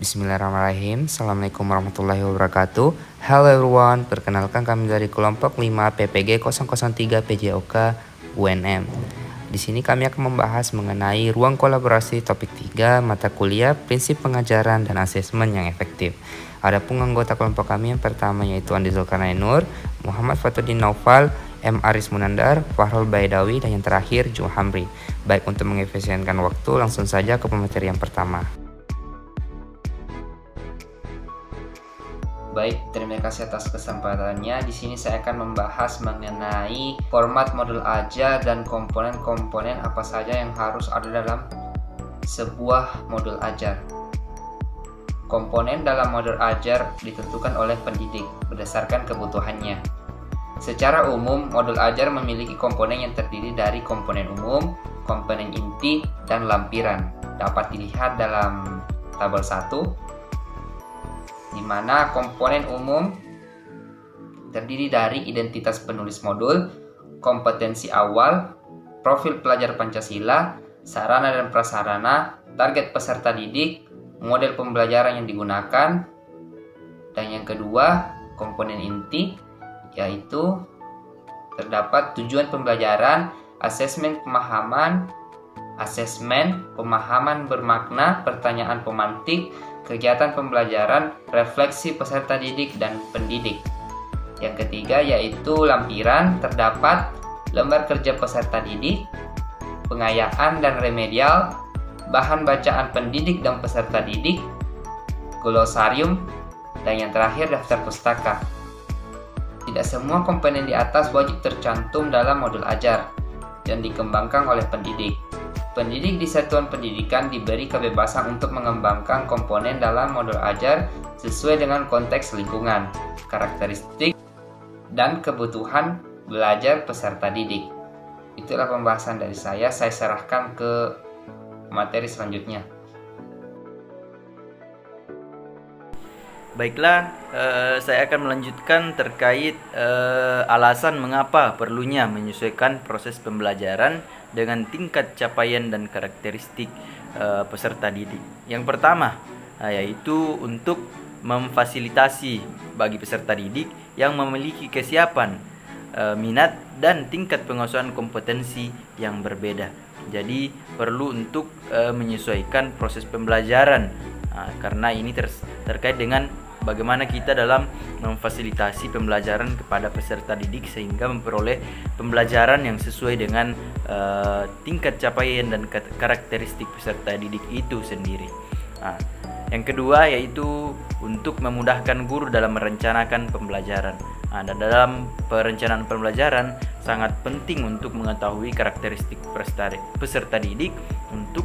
Bismillahirrahmanirrahim. Assalamualaikum warahmatullahi wabarakatuh. Hello everyone, perkenalkan kami dari kelompok 5 PPG 003 PJOK UNM. Di sini kami akan membahas mengenai ruang kolaborasi topik 3 mata kuliah prinsip pengajaran dan asesmen yang efektif. Adapun anggota kelompok kami yang pertama yaitu Andi Zulkarnain Nur, Muhammad Fatuddin Naufal, M. Aris Munandar, Fahrul Baidawi, dan yang terakhir Ju Hamri. Baik, untuk mengefisienkan waktu langsung saja ke pemateri yang pertama. Baik, terima kasih atas kesempatannya. Di sini saya akan membahas mengenai format modul ajar dan komponen-komponen apa saja yang harus ada dalam sebuah modul ajar. Komponen dalam modul ajar ditentukan oleh pendidik berdasarkan kebutuhannya. Secara umum, modul ajar memiliki komponen yang terdiri dari komponen umum, komponen inti, dan lampiran. Dapat dilihat dalam tabel 1. Di mana komponen umum terdiri dari identitas penulis modul, kompetensi awal, profil pelajar Pancasila, sarana dan prasarana, target peserta didik, model pembelajaran yang digunakan, dan yang kedua, komponen inti, yaitu terdapat tujuan pembelajaran, asesmen pemahaman bermakna, pertanyaan pemantik, kegiatan pembelajaran, refleksi peserta didik dan pendidik. Yang ketiga yaitu lampiran, terdapat lembar kerja peserta didik, pengayaan dan remedial, bahan bacaan pendidik dan peserta didik, glosarium, dan yang terakhir daftar pustaka. Tidak semua komponen di atas wajib tercantum dalam modul ajar dan dikembangkan oleh pendidik. Pendidik di satuan pendidikan diberi kebebasan untuk mengembangkan komponen dalam modul ajar sesuai dengan konteks lingkungan, karakteristik, dan kebutuhan belajar peserta didik. Itulah pembahasan dari saya serahkan ke materi selanjutnya. Baiklah, saya akan melanjutkan terkait alasan mengapa perlunya menyesuaikan proses pembelajaran dengan tingkat capaian dan karakteristik peserta didik. Yang pertama, yaitu untuk memfasilitasi bagi peserta didik yang memiliki kesiapan, minat, dan tingkat penguasaan kompetensi yang berbeda. Jadi perlu untuk menyesuaikan proses pembelajaran, karena ini terkait dengan bagaimana kita dalam memfasilitasi pembelajaran kepada peserta didik sehingga memperoleh pembelajaran yang sesuai dengan tingkat capaian dan karakteristik peserta didik itu sendiri. Yang kedua yaitu untuk memudahkan guru dalam merencanakan pembelajaran. Dan dalam perencanaan pembelajaran sangat penting untuk mengetahui karakteristik peserta didik untuk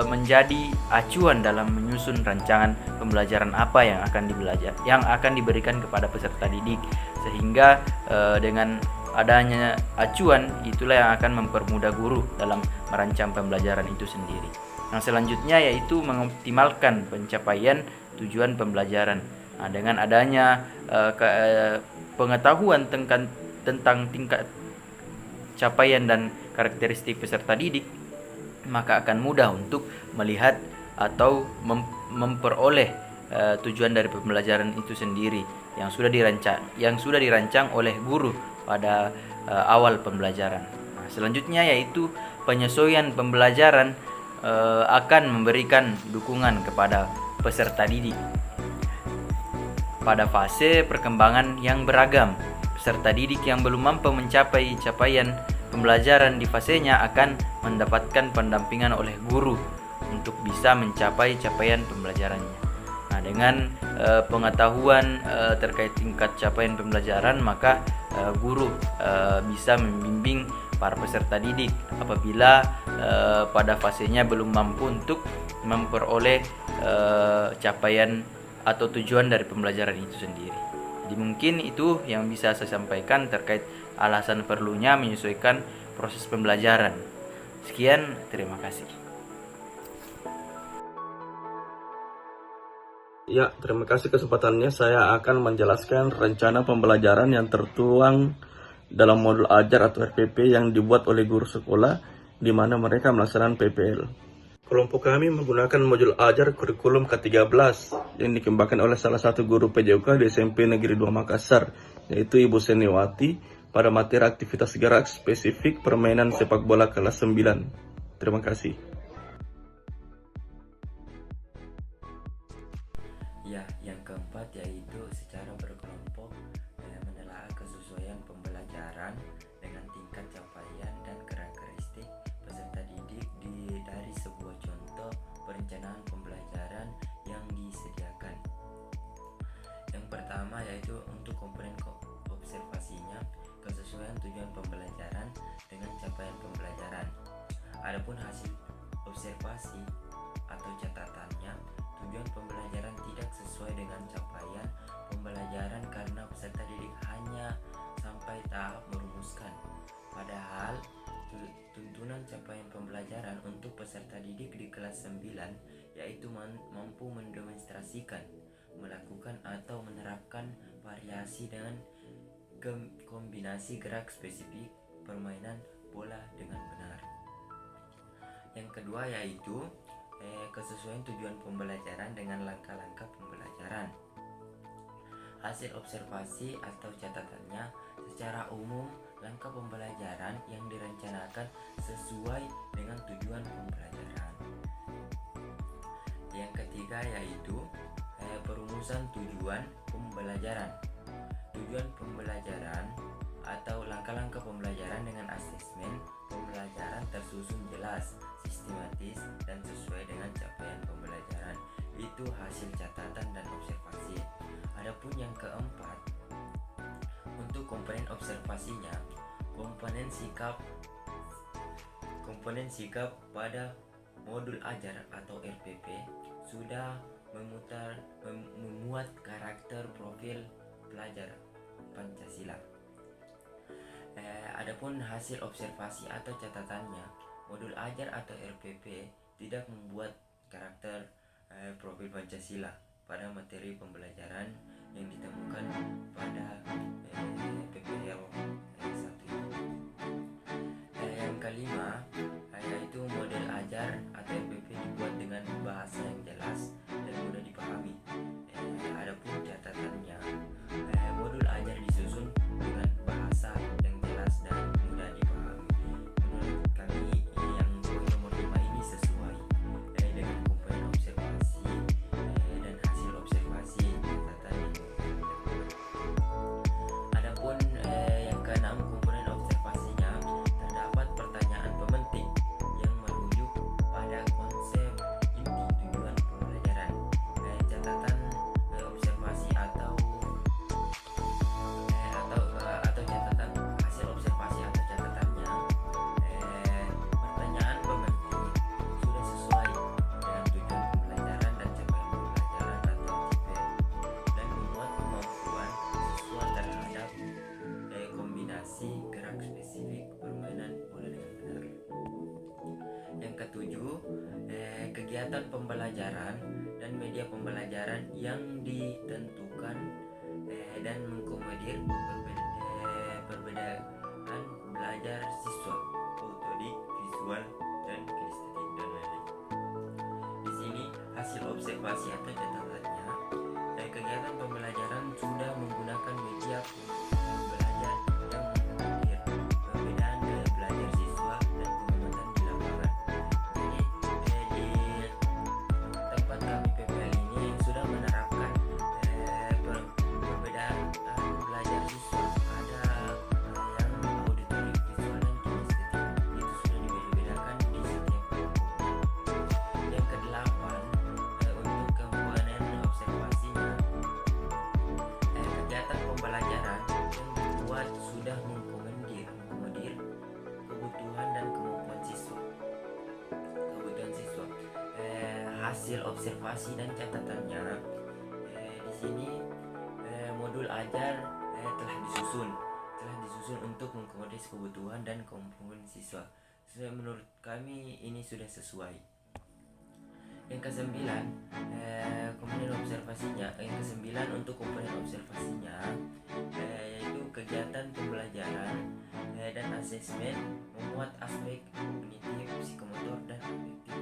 menjadi acuan dalam menyusun rancangan pembelajaran apa yang akan diberikan kepada peserta didik, sehingga dengan adanya acuan itulah yang akan mempermudah guru dalam merancang pembelajaran itu sendiri. Yang selanjutnya yaitu mengoptimalkan pencapaian tujuan pembelajaran. Dengan adanya pengetahuan tentang tingkat capaian dan karakteristik peserta didik, maka akan mudah untuk melihat atau memperoleh tujuan dari pembelajaran itu sendiri yang sudah dirancang oleh guru pada awal pembelajaran. Selanjutnya yaitu penyesuaian pembelajaran akan memberikan dukungan kepada peserta didik pada fase perkembangan yang beragam. Peserta didik yang belum mampu mencapai capaian pembelajaran di fasenya akan mendapatkan pendampingan oleh guru untuk bisa mencapai capaian pembelajarannya. Dengan pengetahuan terkait tingkat capaian pembelajaran, maka guru bisa membimbing para peserta didik apabila pada fasenya belum mampu untuk memperoleh capaian atau tujuan dari pembelajaran itu sendiri. Jadi mungkin itu yang bisa saya sampaikan terkait alasan perlunya menyesuaikan proses pembelajaran. Sekian, terima kasih. Ya, terima kasih kesempatannya. Saya akan menjelaskan rencana pembelajaran yang tertuang dalam modul ajar atau RPP yang dibuat oleh guru sekolah di mana mereka melaksanakan PPL. Kelompok kami menggunakan modul ajar kurikulum ke-13 yang dikembangkan oleh salah satu guru PJOK di SMP Negeri 2 Makassar, yaitu Ibu Seniwati, pada materi aktivitas gerak spesifik permainan sepak bola kelas 9. Terima kasih. Ya, yang keempat yaitu secara berkelompok menelaah kesesuaian pembelajaran dengan tingkat capaian dan karakteristik peserta didik dari sebuah contoh perencanaan pembelajaran yang disediakan. Yang pertama yaitu untuk komponen observasinya, kesesuaian tujuan pembelajaran dengan capaian pembelajaran. Adapun hasil observasi atau catatannya, tujuan pembelajaran tidak sesuai dengan capaian pembelajaran karena peserta didik hanya sampai tahap merumuskan. Padahal tuntunan capaian pembelajaran untuk peserta didik di kelas 9 yaitu mampu mendemonstrasikan, melakukan atau menerapkan variasi dengan kombinasi gerak spesifik permainan bola dengan benar. Yang kedua yaitu kesesuaian tujuan pembelajaran dengan langkah-langkah pembelajaran. Hasil observasi atau catatannya, secara umum langkah pembelajaran yang direncanakan sesuai dengan tujuan pembelajaran. Yang ketiga yaitu perumusan tujuan pembelajaran. Tujuan pembelajaran atau langkah-langkah pembelajaran dengan asesmen pembelajaran tersusun jelas, sistematis, dan sesuai dengan capaian pembelajaran. Itu hasil catatan dan observasi. Adapun yang keempat, untuk komponen observasinya, komponen sikap pada modul ajar atau RPP sudah memuat karakter profil pelajar Pancasila. Adapun hasil observasi atau catatannya, modul ajar atau RPP tidak membuat karakter profil Pancasila pada materi pembelajaran yang ditemukan pada PPL 1 ini. Yang kelima yaitu model ajar atau RPP dibuat dengan bahasa yang jelas dan mudah dipahami. Adapun catatannya, modul ajar disusun dengan bahasa yang jelas dan mudah dipahami. Menurut kami yang poin nomor 5 ini sesuai dengan komponen observasi dan hasil observasi catatan ini. Adapun yang keenam, komponen observasinya terdapat pertanyaan pemantik yang merujuk pada konsep inti tujuan pembelajaran. Catatan observasi atau catatan hasil observasi atau catatannya, pertanyaan pemantik sudah sesuai dengan tujuan pembelajaran dan capaian pembelajaran atau CPM, dan memuat kemampuan siswa terhadap kombinasi gerak spesifik permainan bola dengan benar. Yang ketujuh, kegiatan pembelajaran dan media pembelajaran yang ditentukan dan mengakomodir perbedaan belajar siswa, autodik, visual, dan kinestetik dan lain-lain. Di sini hasil observasi atau catatannya, kegiatan pembelajaran sudah menggunakan media belajar yang mengakomodir perbedaan gaya belajar siswa dan pengamatan di lapangan. Jadi di tempat kami PPL ini sudah menerapkan perbedaan belajar siswa. Ada yang auditorik, visual, dan kinestetik. Itu sudah dibedakan di setiap kelompok. Yang kedelapan, untuk komponen observasinya, kegiatan pembelajaran yang dibuat sudah mengakomodir kebutuhan dan kemampuan siswa. Hasil observasi dan catatannya, di sini modul ajar telah disusun untuk mengakomodir kebutuhan dan kemampuan siswa. Menurut kami ini sudah sesuai. Yang kesembilan, komponen observasinya. Yang kesembilan untuk komponen observasinya, yaitu kegiatan pembelajaran dan asesmen memuat aspek kognitif, psikomotor, dan afektif.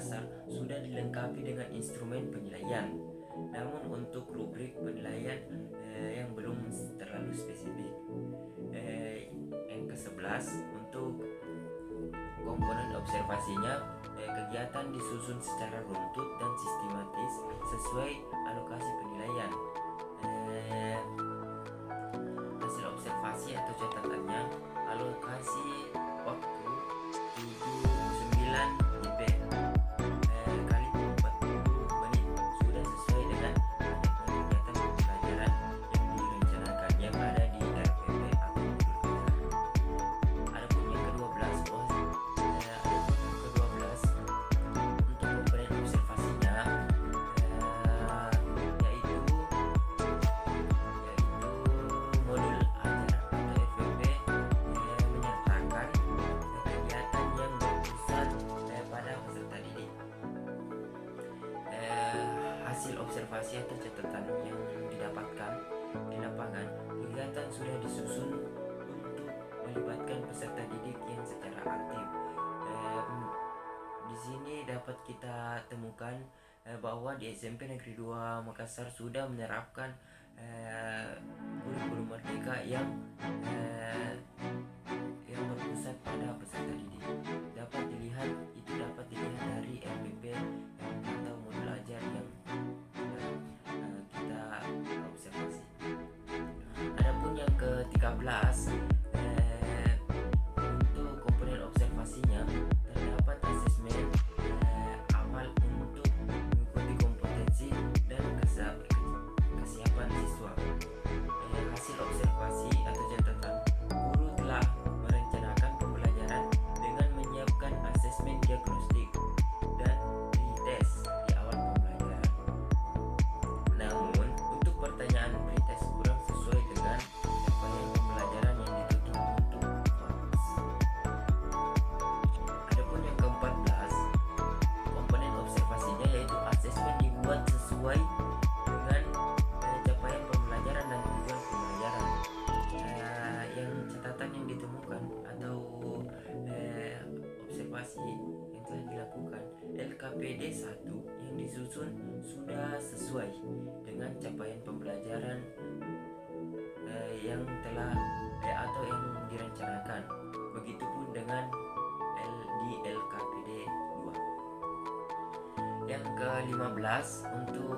Makassar sudah dilengkapi dengan instrumen penilaian. Namun untuk rubrik penilaian yang belum terlalu spesifik. Yang ke-11 untuk komponen observasinya, kegiatan disusun secara runtut dan sistematis sesuai alokasi penilaian. Hasil observasi atau catatannya, alokasi waktu 79 IP kali 40 menit sudah sesuai dengan kegiatan pembelajaran yang direncanakan yang ada di RPP atau modul ajar. Adapun yang ke-12 untuk komponen observasinya, yaitu modul ajar atau RPP menyertakan kegiatan yang berpusat pada peserta didik. Hasil observasi atau catatan yang didapatkan di lapangan, kegiatan sudah disusun untuk melibatkan peserta didik yang secara aktif. Di sini dapat kita temukan bahwa di SMP Negeri 2 Makassar sudah menerapkan kurikulum merdeka yang berpusat pada peserta didik. Dapat dilihat dari RPP atau modul ajar yang kita observasi. Adapun yang ke-13 untuk komponen observasinya, terdapat asesmen awal untuk mengikuti kompetensi dan kesiapan siswa. Hasil observasi atau catatan, guru telah merencanakan pembelajaran dengan menyiapkan asesmen diagnostik dan pretest di awal pembelajaran. Namun, untuk pertanyaan pretest kurang sesuai dengan capaian pembelajaran yang dituntut untuk fokus. Adapun yang ke-14, komponen observasinya yaitu asesmen dibuat sesuai dengan capaian pembelajaran dan tujuan pembelajaran. Yang catatan yang ditemukan atau observasi yang telah dilakukan, LKPD 1 yang disusun sudah sesuai dengan capaian pembelajaran yang telah atau yang direncanakan. Begitupun dengan di LKPD 2. Yang ke-15 untuk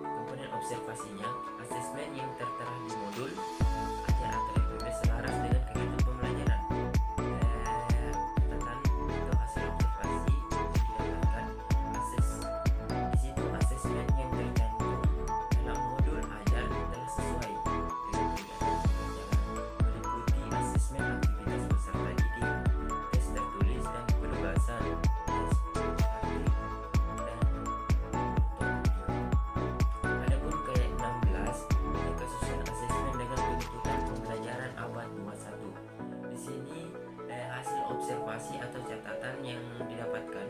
komponen observasinya, asesmen yang tertera di modul ajar atau RPP selaras dengan kegiatan pembelajaran. Catatan atau hasil observasi yang didapatkan, di situ asesmen yang tercantum dalam modul ajar telah sesuai dengan kegiatan pembelajaran, meliputi asesmen aktivitas peserta didik, tes tertulis dan penugasan, tes praktik, dan foto video. Adapun ke-16, kesusunan asesmen dengan tuntutan pembelajaran abad 21. Di sini hasil observasi atau catatan yang didapatkan,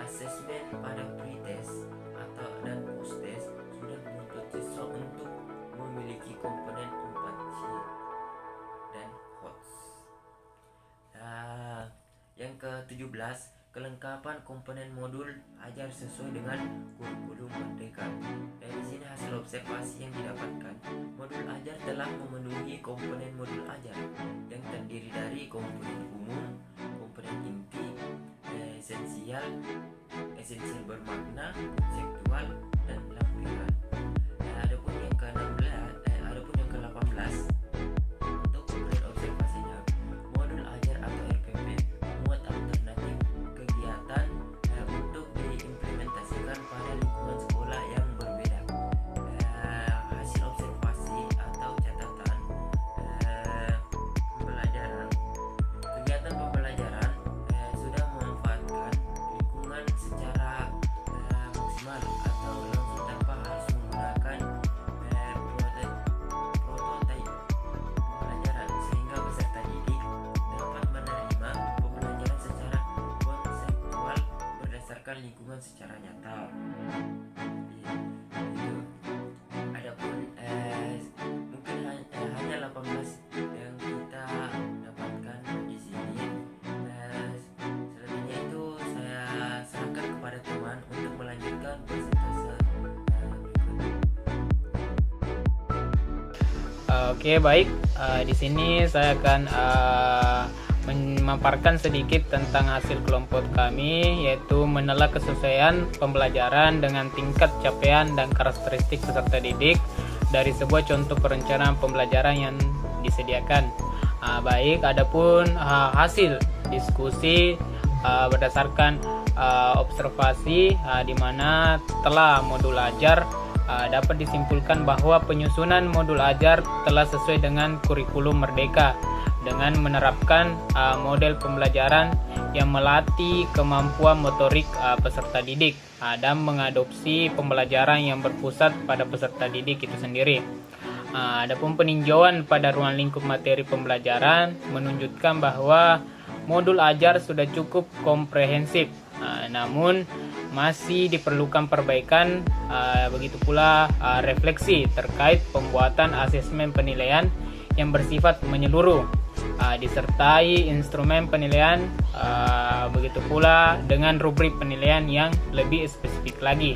asesmen pada pretest atau dan post-test sudah menuntut siswa untuk memiliki komponen 4C dan HOTS. Yang ke-17, kelengkapan komponen modul ajar sesuai dengan kurikulum merdeka. Dan di sini hasil observasi yang didapatkan, modul ajar telah memenuhi komponen modul ajar yang terdiri dari komponen umum, komponen inti, esensial bermakna, konseptual, dan lampiran. Adapun yang ke-18 untuk komponen observasinya, modul ajar atau RPP memuat alternatif kegiatan untuk diimplementasikan pada lingkungan sekolah yang berbeda. Hasil observasi atau catatan pembelajaran, kegiatan pembelajaran sudah memanfaatkan lingkungan secara maksimal atau langsung tanpa harus menggunakan prototipe pembelajaran, sehingga peserta didik dapat menerima pembelajaran secara konseptual berdasarkan lingkungan secara nyata. Adapun mungkin hanya 18 yang kita dapatkan di sini. Selebihnya itu saya Oke, baik. Di sini saya akan memaparkan sedikit tentang hasil kelompok kami, yaitu menelaah kesesuaian pembelajaran dengan tingkat capaian dan karakteristik peserta didik dari sebuah contoh perencanaan pembelajaran yang disediakan. Baik, adapun hasil diskusi berdasarkan observasi di mana telah modul ajar dapat disimpulkan bahwa penyusunan modul ajar telah sesuai dengan kurikulum Merdeka dengan menerapkan model pembelajaran yang melatih kemampuan motorik peserta didik dan mengadopsi pembelajaran yang berpusat pada peserta didik itu sendiri. Adapun peninjauan pada ruang lingkup materi pembelajaran menunjukkan bahwa modul ajar sudah cukup komprehensif, namun masih diperlukan perbaikan, begitu pula refleksi terkait pembuatan asesmen penilaian yang bersifat menyeluruh, disertai instrumen penilaian, begitu pula dengan rubrik penilaian yang lebih spesifik lagi.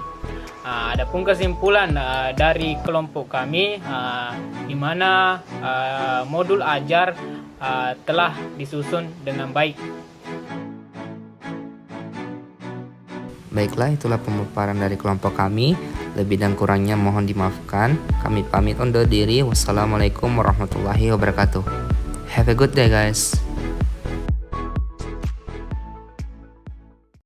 Adapun kesimpulan dari kelompok kami, di mana modul ajar telah disusun dengan baik. Baiklah, itulah pemaparan dari kelompok kami. Lebih dan kurangnya mohon dimaafkan. Kami pamit undur diri. Wassalamualaikum warahmatullahi wabarakatuh. Have a good day, guys.